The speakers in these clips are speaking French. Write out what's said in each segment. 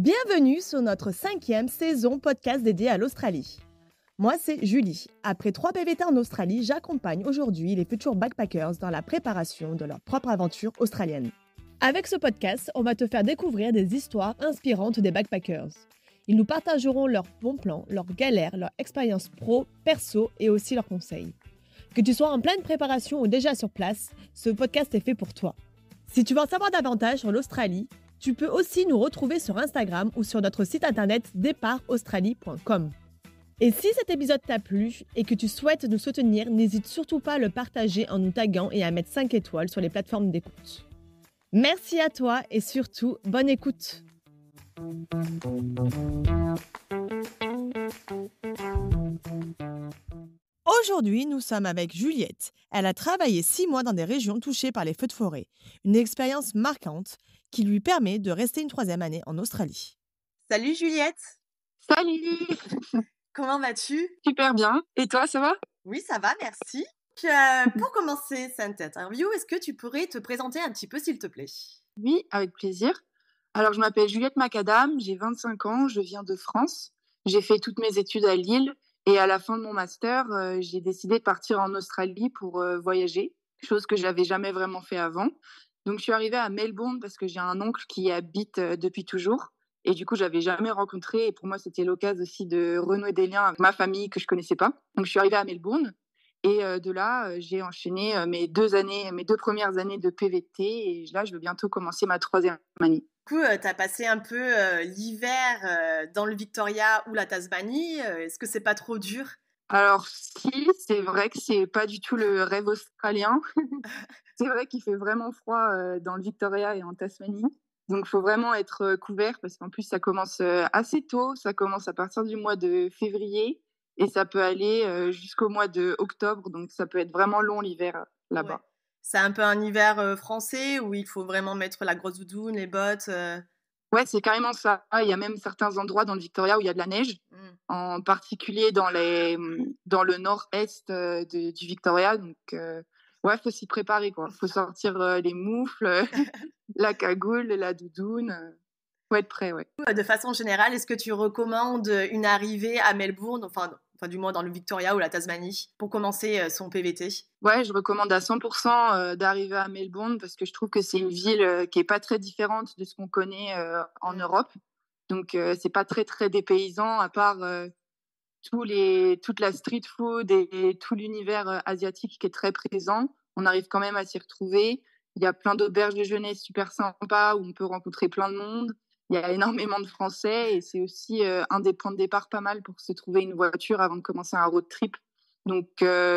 Bienvenue sur notre 5e saison podcast dédiée à l'Australie. Moi, c'est Julie. Après 3 PVT en Australie, j'accompagne aujourd'hui les futurs backpackers dans la préparation de leur propre aventure australienne. Avec ce podcast, on va te faire découvrir des histoires inspirantes des backpackers. Ils nous partageront leurs bons plans, leurs galères, leurs expériences pro, perso et aussi leurs conseils. Que tu sois en pleine préparation ou déjà sur place, ce podcast est fait pour toi. Si tu veux en savoir davantage sur l'Australie, tu peux aussi nous retrouver sur Instagram ou sur notre site internet départaustralie.com. Et si cet épisode t'a plu et que tu souhaites nous soutenir, n'hésite surtout pas à le partager en nous taguant et à mettre 5 étoiles sur les plateformes d'écoute. Merci à toi et surtout, bonne écoute. Aujourd'hui, nous sommes avec Juliette. Elle a travaillé 6 mois dans des régions touchées par les feux de forêt. Une expérience marquante qui lui permet de rester une 3e année en Australie. Salut Juliette. Salut. Comment vas-tu? Super bien. Et toi, ça va? Oui, ça va, merci. Pour commencer cette interview, est-ce que tu pourrais te présenter un petit peu, s'il te plaît? Oui, avec plaisir. Alors, je m'appelle Juliette Macadam, j'ai 25 ans, je viens de France. J'ai fait toutes mes études à Lille et à la fin de mon master, j'ai décidé de partir en Australie pour voyager, chose que je n'avais jamais vraiment fait avant. Donc, je suis arrivée à Melbourne parce que j'ai un oncle qui y habite depuis toujours. Et du coup, je n'avais jamais rencontré. Et pour moi, c'était l'occasion aussi de renouer des liens avec ma famille que je ne connaissais pas. Donc, je suis arrivée à Melbourne. Et de là, j'ai enchaîné mes 2 premières années de PVT. Et là, je vais bientôt commencer ma 3e année. Du coup, tu as passé un peu l'hiver dans le Victoria ou la Tasmanie. Est-ce que c'est pas trop dur? Alors, si, c'est vrai que c'est pas du tout le rêve australien. C'est vrai qu'il fait vraiment froid dans le Victoria et en Tasmanie. Donc, il faut vraiment être couvert parce qu'en plus, ça commence assez tôt. Ça commence à partir du mois de février et ça peut aller jusqu'au mois d'octobre. Donc, ça peut être vraiment long l'hiver là-bas. Ouais. C'est un peu un hiver français où il faut vraiment mettre la grosse doudoune, les bottes. Ouais, c'est carrément ça. Il y a même certains endroits dans le Victoria où il y a de la neige, en particulier dans le nord-est du Victoria. Donc, ouais, il faut s'y préparer, quoi. Il faut sortir les moufles, la cagoule, la doudoune. Faut être prêt, ouais. De façon générale, est-ce que tu recommandes une arrivée à Melbourne, enfin du moins dans le Victoria ou la Tasmanie, pour commencer son PVT? Ouais, je recommande à 100% d'arriver à Melbourne parce que je trouve que c'est une ville qui est pas très différente de ce qu'on connaît en Europe. Donc, c'est pas très, très dépaysant, à part toute la street food et tout l'univers asiatique qui est très présent. On arrive quand même à s'y retrouver. Il y a plein d'auberges de jeunesse super sympas où on peut rencontrer plein de monde. Il y a énormément de Français et c'est aussi un des points de départ pas mal pour se trouver une voiture avant de commencer un road trip. Donc,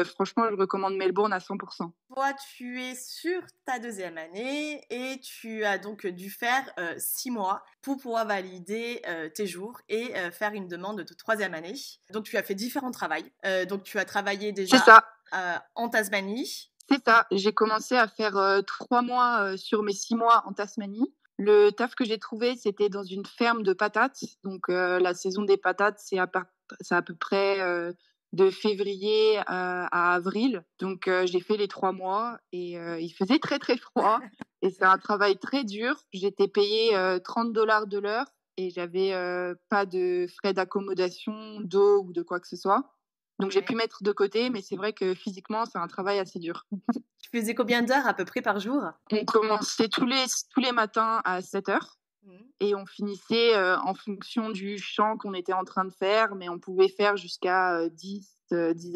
franchement, je recommande Melbourne à 100%. Toi, tu es sur ta 2e année et tu as donc dû faire 6 mois pour pouvoir valider tes jours et faire une demande de 3e année. Donc, tu as fait différents travails. Donc, tu as travaillé déjà en Tasmanie. C'est ça. J'ai commencé à faire 3 mois sur mes 6 mois en Tasmanie. Le taf que j'ai trouvé, c'était dans une ferme de patates. Donc, la saison des patates, c'est à peu près de février à avril. Donc, j'ai fait les 3 mois et il faisait très, très froid. Et c'est un travail très dur. J'étais payée $30 de l'heure et j'avais pas de frais d'accommodation, d'eau ou de quoi que ce soit. Donc, j'ai pu mettre de côté, mais c'est vrai que physiquement, c'est un travail assez dur. Tu faisais combien d'heures à peu près par jour? On commençait tous les matins à 7h et on finissait en fonction du champ qu'on était en train de faire, mais on pouvait faire jusqu'à 10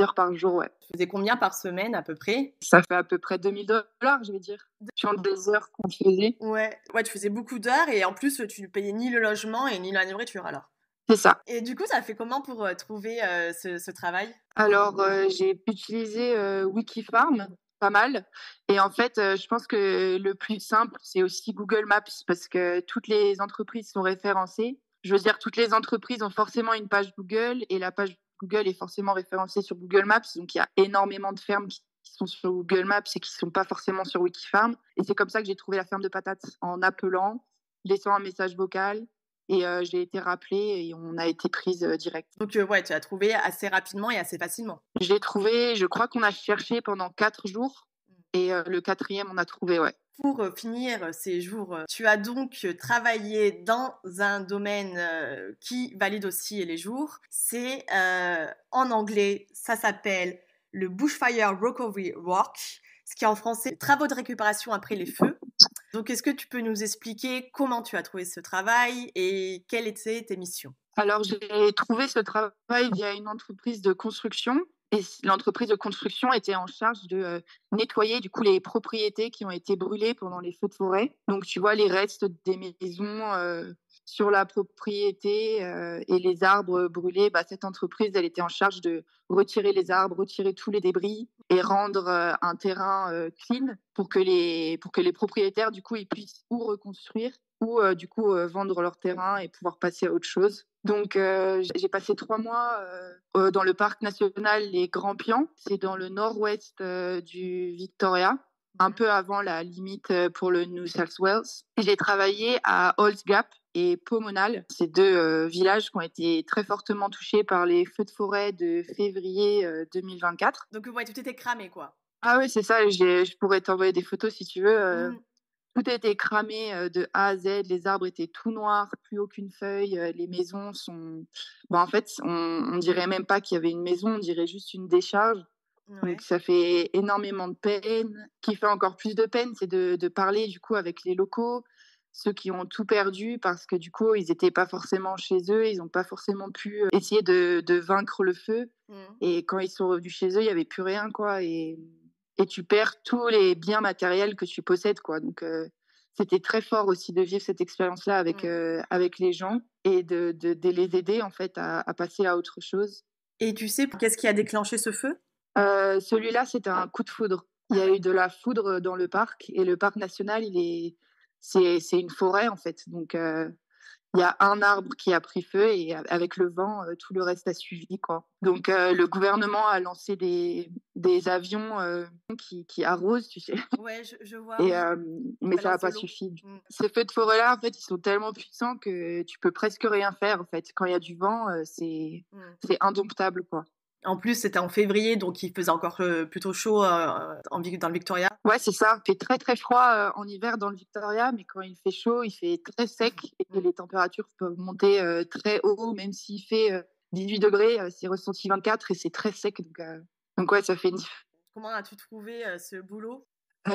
heures par jour, ouais. Tu faisais combien par semaine à peu près? Ça fait à peu près $2000, je vais dire, sur des heures qu'on faisait. Ouais, tu faisais beaucoup d'heures et en plus, tu ne payais ni le logement et ni la nourriture alors. C'est ça. Et du coup, ça fait comment pour trouver ce travail? Alors, j'ai utilisé Wikifarm, pas mal. Et en fait, je pense que le plus simple, c'est aussi Google Maps parce que toutes les entreprises sont référencées. Je veux dire, toutes les entreprises ont forcément une page Google et la page Google est forcément référencée sur Google Maps. Donc, il y a énormément de fermes qui sont sur Google Maps et qui ne sont pas forcément sur Wikifarm. Et c'est comme ça que j'ai trouvé la ferme de patates, en appelant, laissant un message vocal. Et j'ai été rappelée et on a été prise direct. Donc, ouais, tu as trouvé assez rapidement et assez facilement. J'ai trouvé, je crois qu'on a cherché pendant 4 jours et le 4e, on a trouvé, ouais. Pour finir ces jours, tu as donc travaillé dans un domaine qui valide aussi les jours. C'est en anglais, ça s'appelle le Bushfire Recovery Work, ce qui en français, travaux de récupération après les feux. Donc, est-ce que tu peux nous expliquer comment tu as trouvé ce travail et quelles étaient tes missions? Alors, j'ai trouvé ce travail via une entreprise de construction. Et l'entreprise de construction était en charge de nettoyer du coup les propriétés qui ont été brûlées pendant les feux de forêt. Donc tu vois les restes des maisons sur la propriété et les arbres brûlés. Bah, cette entreprise, elle était en charge de retirer les arbres, retirer tous les débris et rendre un terrain clean pour que les propriétaires du coup ils puissent ou reconstruire ou du coup vendre leur terrain et pouvoir passer à autre chose. Donc, j'ai passé 3 mois dans le parc national Les Grands Pians. C'est dans le nord-ouest du Victoria, un peu avant la limite pour le New South Wales. Et j'ai travaillé à Halls Gap et Pomonal, ces deux villages qui ont été très fortement touchés par les feux de forêt de février 2024. Donc, ouais, tout était cramé, quoi. Ah oui, c'est ça. Je pourrais t'envoyer des photos si tu veux. Tout était cramé de A à Z, les arbres étaient tout noirs, plus aucune feuille, les maisons sont... Bon, en fait, on dirait même pas qu'il y avait une maison, on dirait juste une décharge. Ouais. Donc ça fait énormément de peine. Ce qui fait encore plus de peine, c'est de parler du coup avec les locaux, ceux qui ont tout perdu parce que du coup, ils n'étaient pas forcément chez eux, ils n'ont pas forcément pu essayer de vaincre le feu. Et quand ils sont revenus chez eux, il n'y avait plus rien, quoi. Et tu perds tous les biens matériels que tu possèdes, quoi. Donc, c'était très fort aussi de vivre cette expérience-là avec les gens et de les aider, en fait, à passer à autre chose. Et tu sais qu'est-ce qui a déclenché ce feu? Celui-là, c'était un coup de foudre. Il y a eu de la foudre dans le parc et le parc national, c'est une forêt, en fait. Donc, il y a un arbre qui a pris feu et avec le vent, tout le reste a suivi, quoi. Donc, le gouvernement a lancé des avions qui arrosent, tu sais. Ouais, je vois. Et, Oui. mais ça n'a pas suffi. Ces feux de forêt-là, en fait, ils sont tellement puissants que tu peux presque rien faire, en fait. Quand il y a du vent, c'est indomptable, quoi. En plus, c'était en février, donc il faisait encore plutôt chaud dans le Victoria. Ouais, c'est ça. Il fait très, très froid en hiver dans le Victoria, mais quand il fait chaud, il fait très sec et les températures peuvent monter très haut, même s'il fait 18 degrés, c'est ressenti 24 et c'est très sec. Donc ouais, ça fait une... Comment as-tu trouvé ce boulot?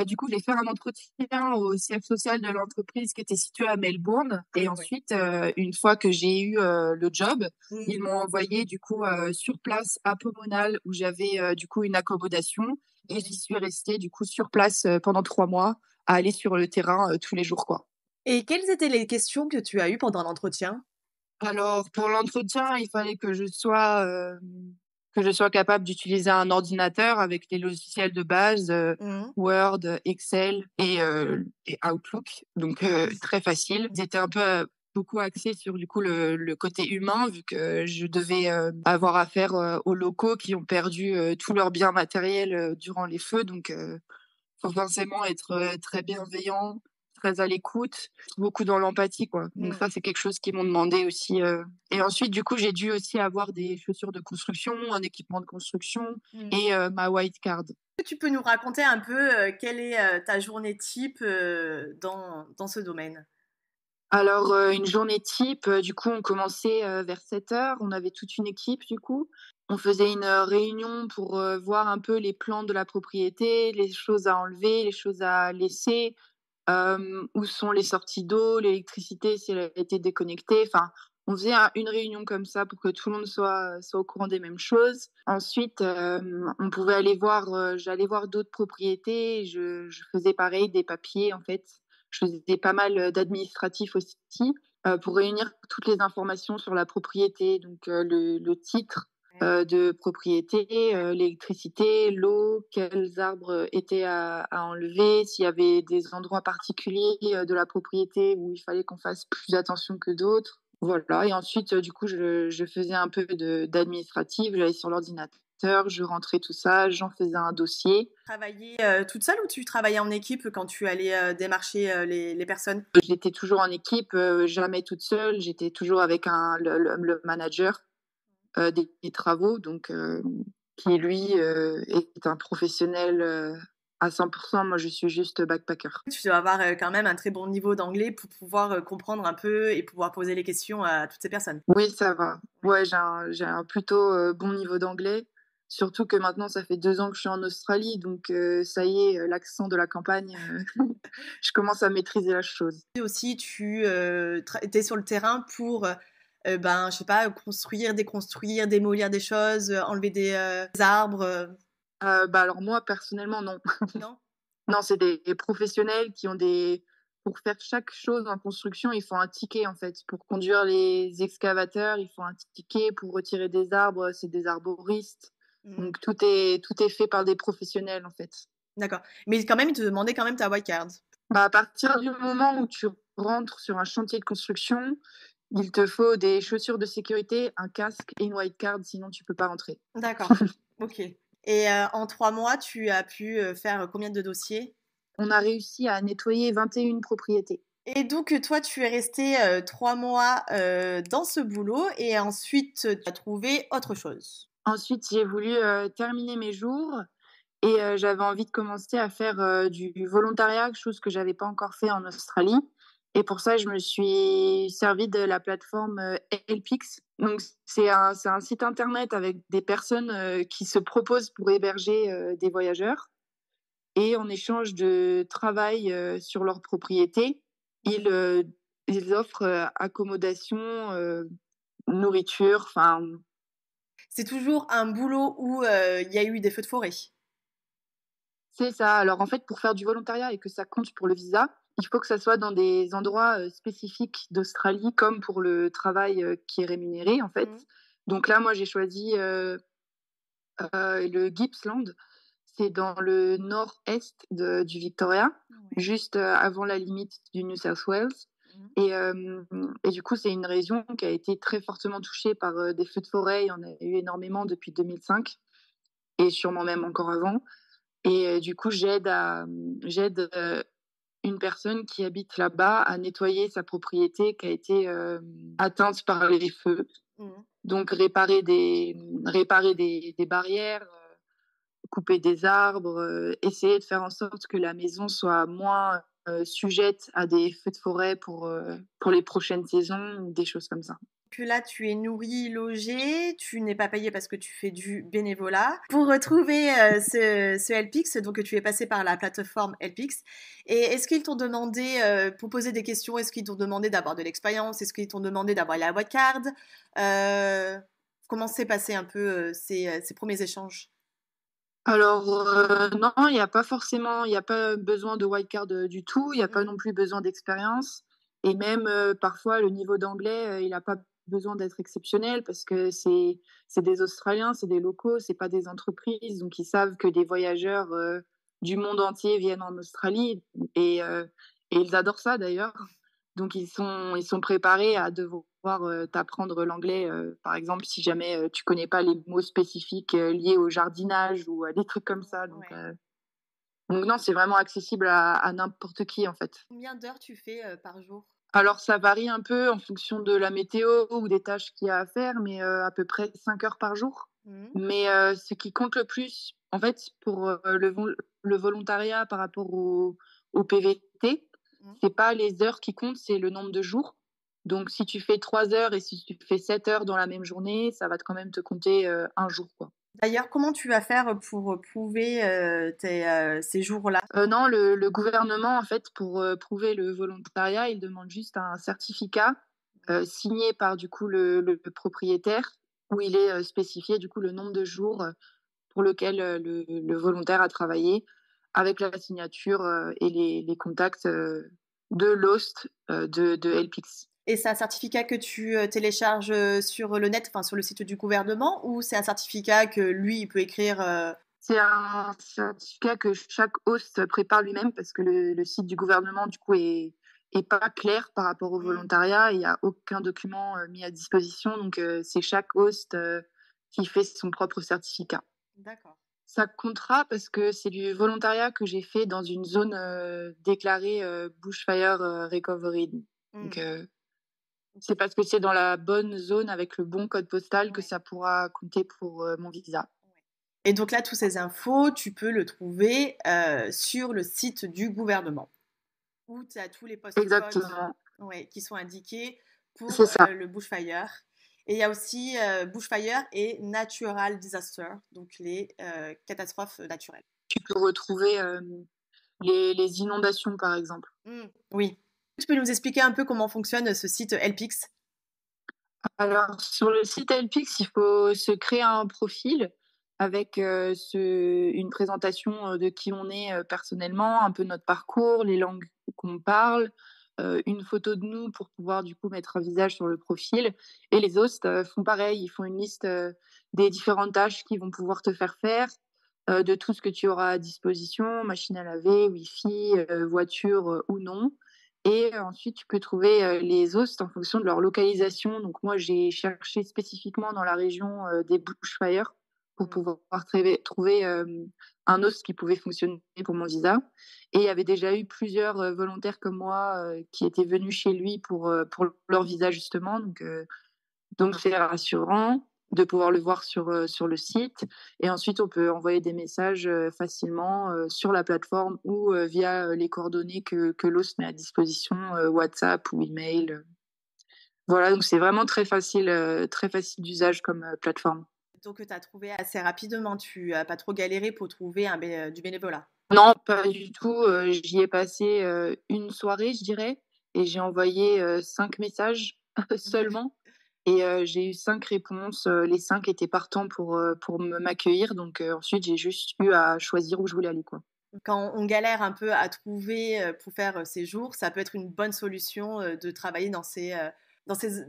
Du coup, j'ai fait un entretien au siège social de l'entreprise qui était situé à Melbourne. Et ensuite, une fois que j'ai eu le job, ils m'ont envoyé du coup sur place à Pomonal où j'avais du coup une accommodation. Et j'y suis restée du coup sur place pendant 3 mois à aller sur le terrain tous les jours, quoi. Et quelles étaient les questions que tu as eues pendant l'entretien? Alors, pour l'entretien, il fallait que je sois capable d'utiliser un ordinateur avec les logiciels de base, Word, Excel et Outlook. Donc, très facile. J'étais un peu beaucoup axée sur du coup le côté humain vu que je devais avoir affaire aux locaux qui ont perdu tous leurs biens matériels durant les feux. Donc, faut forcément être très bienveillant, très à l'écoute, beaucoup dans l'empathie, quoi. Donc ça, c'est quelque chose qu'ils m'ont demandé aussi. Et ensuite, du coup, j'ai dû aussi avoir des chaussures de construction, un équipement de construction et ma white card. Tu peux nous raconter un peu quelle est ta journée type dans ce domaine? Alors, une journée type, du coup, on commençait vers 7 heures. On avait toute une équipe, du coup. On faisait une réunion pour voir un peu les plans de la propriété, les choses à enlever, les choses à laisser, où sont les sorties d'eau, l'électricité, si elle a été déconnectée. Enfin, on faisait une réunion comme ça pour que tout le monde soit au courant des mêmes choses. Ensuite, on pouvait aller voir, j'allais voir d'autres propriétés. Je faisais pareil, des papiers, en fait. Je faisais pas mal d'administratifs aussi pour réunir toutes les informations sur la propriété, donc le titre de propriété, l'électricité, l'eau, quels arbres étaient à enlever, s'il y avait des endroits particuliers de la propriété où il fallait qu'on fasse plus attention que d'autres. Voilà, et ensuite, du coup, je faisais un peu d'administratif, j'allais sur l'ordinateur, je rentrais tout ça, j'en faisais un dossier. Tu travaillais toute seule ou tu travaillais en équipe quand tu allais démarcher les personnes? J'étais toujours en équipe, jamais toute seule, j'étais toujours avec le manager des travaux, donc qui lui est un professionnel à 100%. Moi, je suis juste backpacker. Tu dois avoir quand même un très bon niveau d'anglais pour pouvoir comprendre un peu et pouvoir poser les questions à toutes ces personnes. Oui, ça va. Ouais, j'ai un plutôt bon niveau d'anglais. Surtout que maintenant, ça fait 2 ans que je suis en Australie, donc ça y est, l'accent de la campagne, je commence à maîtriser la chose. Et aussi, tu es sur le terrain pour, ben, je sais pas, construire, déconstruire, démolir des choses, enlever des arbres. Bah, alors moi, personnellement, non. Non. Non, c'est des professionnels qui ont des pour faire chaque chose en construction, il faut un ticket, en fait. Pour conduire les excavateurs, il faut un ticket. Pour retirer des arbres, c'est des arboristes. Mmh. Donc tout est fait par des professionnels, en fait. D'accord. Mais quand même, ils te demandaient quand même ta white card. Bah, à partir du moment où tu rentres sur un chantier de construction, il te faut des chaussures de sécurité, un casque et une white card, sinon tu peux pas rentrer. D'accord. OK. Et en 3 mois, tu as pu faire combien de dossiers? On a réussi à nettoyer 21 propriétés. Et donc, toi, tu es resté 3 mois dans ce boulot et ensuite, tu as trouvé autre chose. Ensuite, j'ai voulu terminer mes jours et j'avais envie de commencer à faire du volontariat, chose que j'avais pas encore fait en Australie. Et pour ça, je me suis servie de la plateforme Helpix. Donc, c'est un site internet avec des personnes qui se proposent pour héberger des voyageurs. Et en échange de travail sur leur propriété, ils, euh, ils offrent accommodation, nourriture, enfin, C'est toujours un boulot où il y a eu des feux de forêt. c'est ça. Alors en fait, pour faire du volontariat et que ça compte pour le visa, il faut que ça soit dans des endroits spécifiques d'Australie, comme pour le travail qui est rémunéré, en fait. Mmh. Donc là, moi, j'ai choisi le Gippsland. C'est dans le nord-est du Victoria, Ouais. juste avant la limite du New South Wales. Mmh. Et du coup, c'est une région qui a été très fortement touchée par des feux de forêt. Il y en a eu énormément depuis 2005 et sûrement même encore avant. Et du coup, j'aide une personne qui habite là-bas à nettoyer sa propriété qui a été atteinte par les feux. Mmh. Donc, réparer des barrières, couper des arbres, essayer de faire en sorte que la maison soit moins sujette à des feux de forêt pour les prochaines saisons ou des choses comme ça. Que là, tu es nourri, logé, tu n'es pas payé parce que tu fais du bénévolat. Pour retrouver ce Helpix, donc tu es passé par la plateforme Helpix. Et est-ce qu'ils t'ont demandé, pour poser des questions, est-ce qu'ils t'ont demandé d'avoir de l'expérience? Est-ce qu'ils t'ont demandé d'avoir la white card? Euh, Comment s'est passé un peu ces premiers échanges? Alors, non, il y a pas besoin de white card du tout, il n'y a pas Mm. non plus besoin d'expérience. Et même parfois, le niveau d'anglais, il n'a pas besoin d'être exceptionnel parce que c'est des Australiens, c'est des locaux, c'est pas des entreprises. Donc, ils savent que des voyageurs du monde entier viennent en Australie et, euh, et ils adorent ça d'ailleurs. Donc ils sont préparés à devoir t'apprendre l'anglais, par exemple, si jamais tu connais pas les mots spécifiques liés au jardinage ou à des trucs comme ça. Donc, Ouais. donc non, c'est vraiment accessible à n'importe qui en fait. Combien d'heures tu fais par jour? Alors ça varie un peu en fonction de la météo ou des tâches qu'il y a à faire, mais à peu près 5 heures par jour. Mm. Mais ce qui compte le plus, en fait, pour le volontariat par rapport au PVT, Mm. c'est pas les heures qui comptent, c'est le nombre de jours. Donc, si tu fais 3 heures et si tu fais 7 heures dans la même journée, ça va quand même te compter un jour, quoi. D'ailleurs, comment tu vas faire pour prouver ces jours-là? Non, le gouvernement, en fait, pour prouver le volontariat, il demande juste un certificat signé par, du coup, le propriétaire, où il est spécifié, du coup, le nombre de jours pour lequel le volontaire a travaillé, avec la signature et les contacts de l'host de Helpix. Et c'est un certificat que tu télécharges sur le net, enfin sur le site du gouvernement, ou c'est un certificat que lui, il peut écrire C'est un certificat que chaque host prépare lui-même parce que le site du gouvernement, du coup, est pas clair par rapport au Mm. volontariat. Il n'y a aucun document mis à disposition. Donc, c'est chaque host qui fait son propre certificat. D'accord. Ça comptera parce que c'est du volontariat que j'ai fait dans une zone déclarée Bushfire Recovery. Donc, Mm. c'est parce que c'est dans la bonne zone avec le bon code postal que Ouais. ça pourra compter pour mon visa. Et donc là, toutes ces infos, tu peux le trouver sur le site du gouvernement, où tu as tous les post-codes Exactement, qui sont indiqués c'est pour ça. le bushfire. Et il y a aussi bushfire et natural disaster, donc les catastrophes naturelles. Tu peux retrouver les inondations, par exemple. Oui. Tu peux nous expliquer un peu comment fonctionne ce site Helpix? Alors, sur le site Helpix, il faut se créer un profil avec une présentation de qui on est personnellement, un peu notre parcours, les langues qu'on parle, une photo de nous pour pouvoir du coup mettre un visage sur le profil. Et les hosts font pareil, ils font une liste des différentes tâches qu'ils vont pouvoir te faire, de tout ce que tu auras à disposition, machine à laver, Wi-Fi, voiture ou non. Et ensuite, tu peux trouver les hosts en fonction de leur localisation. Donc moi, j'ai cherché spécifiquement dans la région des bushfires pour pouvoir trouver un host qui pouvait fonctionner pour mon visa. Et il y avait déjà eu plusieurs volontaires comme moi qui étaient venus chez lui pour leur visa justement. Donc c'est rassurant de pouvoir le voir sur le site. Et ensuite, on peut envoyer des messages facilement sur la plateforme ou via les coordonnées que l'host met à disposition, WhatsApp ou email. Voilà, donc c'est vraiment très facile d'usage comme plateforme. Donc, tu as trouvé assez rapidement, tu n'as pas trop galéré pour trouver du bénévolat? Non, pas du tout. J'y ai passé une soirée, je dirais, et j'ai envoyé 5 messages seulement. Et j'ai eu 5 réponses, les 5 étaient partants pour m'accueillir, donc ensuite j'ai juste eu à choisir où je voulais aller, quoi. Quand on galère un peu à trouver pour faire ses jours, ça peut être une bonne solution de travailler dans ces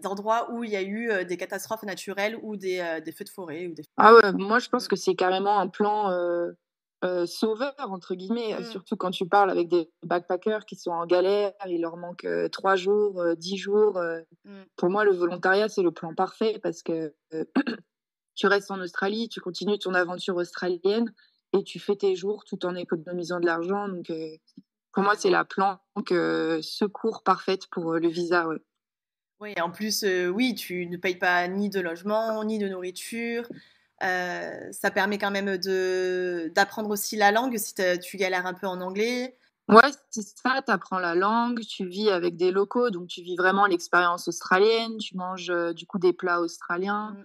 endroits où il y a eu des catastrophes naturelles ou des feux de forêt. Ah ouais, moi je pense que c'est carrément un plan, «sauveur» entre guillemets, surtout quand tu parles avec des backpackers qui sont en galère, il leur manque, 3 jours, 10 jours. Pour moi le volontariat, c'est le plan parfait parce que, tu restes en Australie, tu continues ton aventure australienne et tu fais tes jours tout en économisant de l'argent. Donc, pour moi, c'est la planque secours parfaite pour le visa. Ouais. Oui, en plus, oui, tu ne payes pas ni de logement, ni de nourriture. Ça permet quand même d'apprendre aussi la langue si tu galères un peu en anglais. Ouais, c'est ça, tu apprends la langue, tu vis avec des locaux, donc tu vis vraiment l'expérience australienne, tu manges du coup des plats australiens,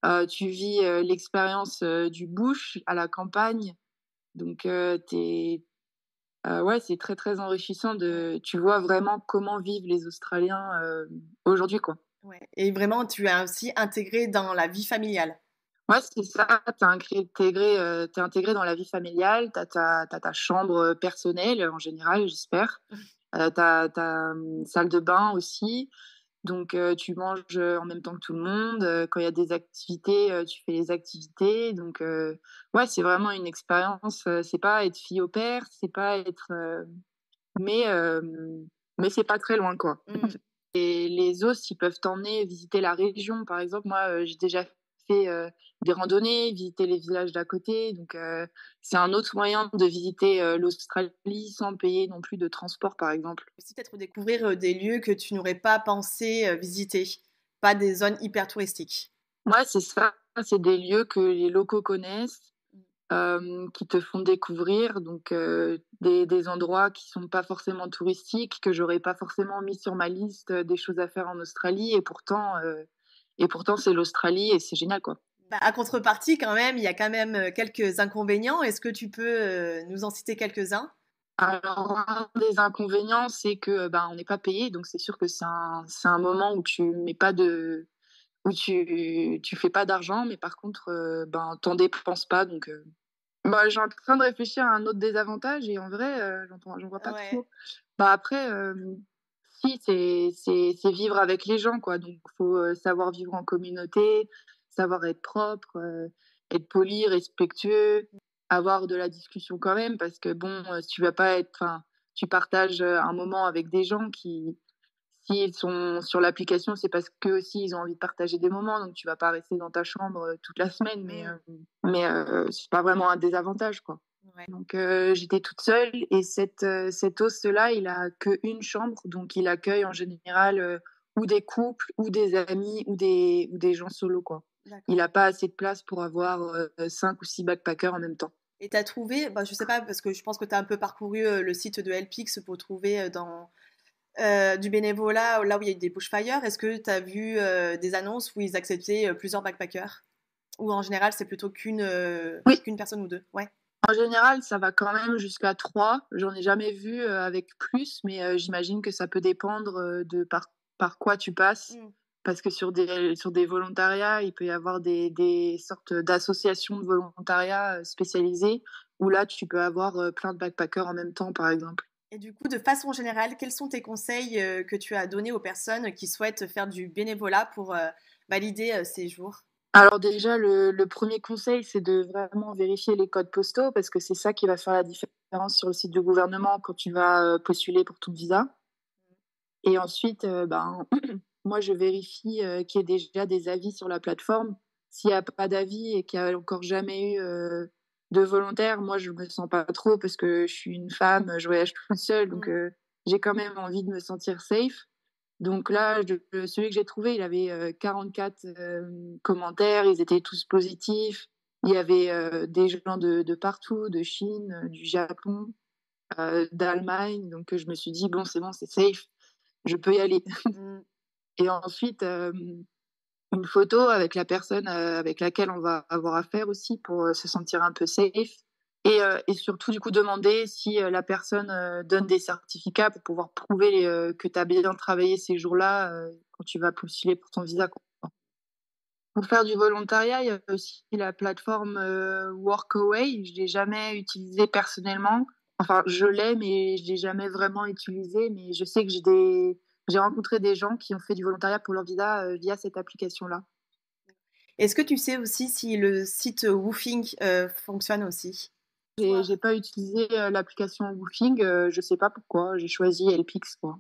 Mm. tu vis l'expérience du bush à la campagne. Donc, ouais, c'est très, très enrichissant tu vois vraiment comment vivent les Australiens, aujourd'hui, quoi. Ouais. Et vraiment, tu as aussi intégré dans la vie familiale. Ouais, c'est ça, tu intégré dans la vie familiale, tu ta chambre, personnelle, en général, j'espère. Tu salle de bain aussi, donc tu manges, en même temps que tout le monde, quand il y a des activités, tu fais les activités, donc ouais, c'est vraiment une expérience, c'est pas être fille au père, c'est pas être, mais mais c'est pas très loin, quoi. Mm. Et les os, ils peuvent t'emmener visiter la région. Par exemple, moi, j'ai déjà fait des randonnées, visiter les villages d'à côté. Donc, c'est un autre moyen de visiter l'Australie sans payer non plus de transport, par exemple. Aussi peut-être découvrir des lieux que tu n'aurais pas pensé visiter, pas des zones hyper touristiques. Ouais, c'est ça. C'est des lieux que les locaux connaissent, qui te font découvrir. Donc, des endroits qui sont pas forcément touristiques, que j'aurais pas forcément mis sur ma liste des choses à faire en Australie. Et pourtant, c'est l'Australie et c'est génial, quoi. Bah, à contrepartie, quand même, il y a quand même quelques inconvénients. Est-ce que tu peux nous en citer quelques-uns? Alors, un des inconvénients, c'est que, ben, on n'est pas payé, donc c'est sûr que c'est un moment où tu fais pas d'argent, mais par contre, ben, tu dépenses pas, donc bah, j'ai en train de réfléchir à un autre désavantage et en vrai, j'en vois pas Ouais. trop. Bah, après, si, c'est vivre avec les gens, quoi, donc faut, savoir vivre en communauté, savoir être propre, être poli, respectueux, avoir de la discussion quand même parce que bon, si tu vas pas être enfin, tu partages, un moment avec des gens qui s'ils sont sur l'application, c'est parce qu'eux aussi, ils ont envie de partager des moments, donc tu vas pas rester dans ta chambre, toute la semaine, Mm. mais c'est pas vraiment un désavantage, quoi. Ouais. Donc j'étais toute seule et cet host-là, il a qu'une chambre, donc il accueille en général, ou des couples ou des amis ou des gens solos, quoi. Il n'a pas assez de place pour avoir 5 ou 6 backpackers en même temps. Et tu as trouvé, je sais pas, parce que je pense que tu as un peu parcouru le site de Helpix pour trouver du bénévolat là où il y a eu des bushfires. Est-ce que tu as vu des annonces où ils acceptaient plusieurs backpackers? Ou en général, c'est plutôt Oui, qu'une personne ou deux? Ouais. en général, ça va quand même jusqu'à 3. J'en ai jamais vu avec plus, mais j'imagine que ça peut dépendre de par quoi tu passes. Parce que sur des volontariats, il peut y avoir des sortes d'associations de volontariat spécialisées où là, tu peux avoir plein de backpackers en même temps, par exemple. Et du coup, de façon générale, quels sont tes conseils que tu as donnés aux personnes qui souhaitent faire du bénévolat pour valider ces jours? Alors déjà, le premier conseil, c'est de vraiment vérifier les codes postaux parce que c'est ça qui va faire la différence sur le site du gouvernement quand tu vas postuler pour ton visa. Et ensuite, moi, je vérifie qu'il y ait déjà des avis sur la plateforme. S'il n'y a pas d'avis et qu'il n'y a encore jamais eu de volontaire, moi, je me sens pas trop parce que je suis une femme, je voyage toute seule, donc j'ai quand même envie de me sentir safe. Donc là, celui que j'ai trouvé, il avait 44 commentaires, ils étaient tous positifs. Il y avait des gens de partout, de Chine, du Japon, d'Allemagne. Donc je me suis dit, bon, c'est bon, c'est safe, je peux y aller. Et ensuite, une photo avec la personne avec laquelle on va avoir affaire aussi pour se sentir un peu safe. Et surtout, du coup, demander si la personne donne des certificats pour pouvoir prouver que tu as bien travaillé ces jours-là quand tu vas postuler pour ton visa. Pour faire du volontariat, il y a aussi la plateforme Workaway. Je ne l'ai jamais utilisée personnellement. Enfin, je l'ai, mais je ne l'ai jamais vraiment utilisée. Mais je sais que j'ai rencontré des gens qui ont fait du volontariat pour leur visa via cette application-là. Est-ce que tu sais aussi si le site Woofing fonctionne aussi? J'ai pas utilisé l'application Woofing, je sais pas pourquoi, j'ai choisi Helpix, quoi.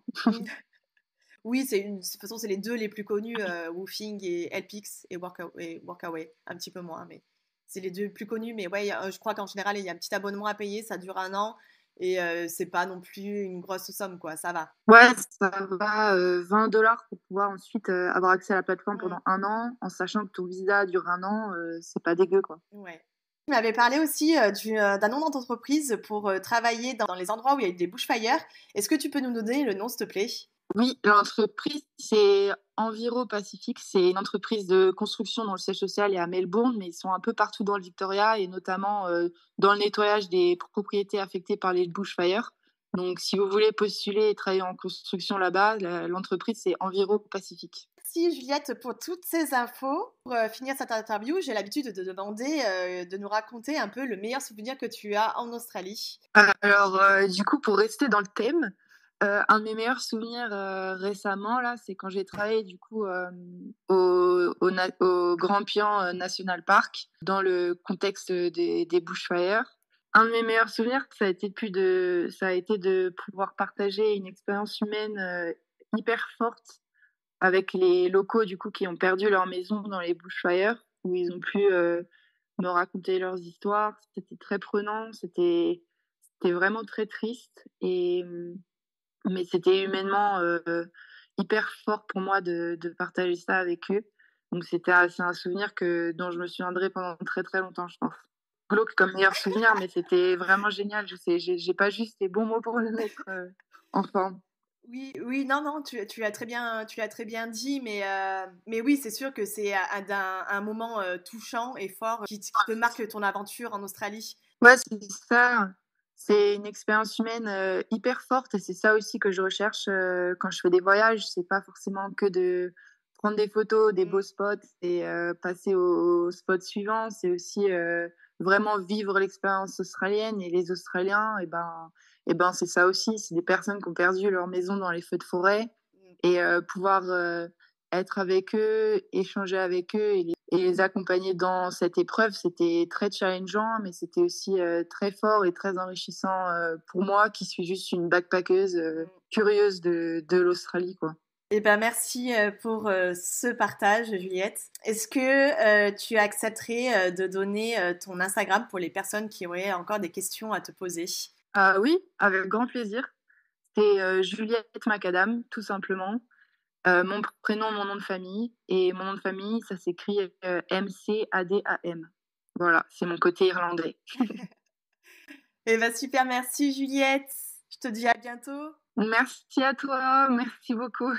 Oui, de toute façon, c'est les deux les plus connus, Woofing et Helpix et Workaway, un petit peu moins, mais c'est les deux plus connus. Mais ouais, je crois qu'en général, il y a un petit abonnement à payer, ça dure 1 an et c'est pas non plus une grosse somme, quoi, ça va. Ouais, ça va, 20 $ pour pouvoir ensuite avoir accès à la plateforme pendant 1 an, en sachant que ton visa dure 1 an, c'est pas dégueu, quoi. Ouais. Tu m'avais parlé aussi d'un nom d'entreprise pour travailler dans les endroits où il y a eu des bushfires. Est-ce que tu peux nous donner le nom, s'il te plaît? Oui, l'entreprise, c'est Enviro Pacific. C'est une entreprise de construction dont le siège social est à Melbourne, mais ils sont un peu partout dans le Victoria et notamment dans le nettoyage des propriétés affectées par les bushfires. Donc, si vous voulez postuler et travailler en construction là-bas, l'entreprise, c'est Enviro Pacific. Merci Juliette pour toutes ces infos. Pour finir cette interview, j'ai l'habitude de te demander de nous raconter un peu le meilleur souvenir que tu as en Australie. Alors, du coup, pour rester dans le thème, un de mes meilleurs souvenirs récemment, là, c'est quand j'ai travaillé du coup au Grampian National Park dans le contexte des bushfires. Un de mes meilleurs souvenirs, ça a été de pouvoir partager une expérience humaine hyper forte avec les locaux du coup qui ont perdu leur maison dans les bushfires, où ils ont pu me raconter leurs histoires. C'était très prenant, c'était vraiment très triste, mais c'était humainement hyper fort pour moi de partager ça avec eux. Donc c'est un souvenir dont je me souviendrai pendant très très longtemps, je pense. Glauque comme meilleur souvenir, mais c'était vraiment génial. Je sais, j'ai pas juste les bons mots pour le mettre en forme. Oui, oui, non, non, tu l'as très bien dit, mais oui, c'est sûr que c'est un moment touchant et fort qui te marque ton aventure en Australie. Ouais, c'est ça. C'est une expérience humaine hyper forte et c'est ça aussi que je recherche quand je fais des voyages. C'est pas forcément que de prendre des photos, des beaux spots et passer au spot suivant. C'est aussi vraiment vivre l'expérience australienne et les Australiens. Et ben c'est ça aussi. C'est des personnes qui ont perdu leur maison dans les feux de forêt et pouvoir être avec eux, échanger avec eux et les accompagner dans cette épreuve, c'était très challengeant, mais c'était aussi très fort et très enrichissant pour moi, qui suis juste une backpackeuse curieuse de l'Australie, quoi. Eh ben, merci pour ce partage, Juliette. Est-ce que tu accepterais de donner ton Instagram pour les personnes qui auraient encore des questions à te poser? Oui, avec grand plaisir. C'est Juliette Macadam, tout simplement. Mon prénom, mon nom de famille et mon nom de famille, ça s'écrit, Mcadam. Voilà, c'est mon côté irlandais. Eh ben super, merci Juliette. Je te dis à bientôt. Merci à toi, merci beaucoup.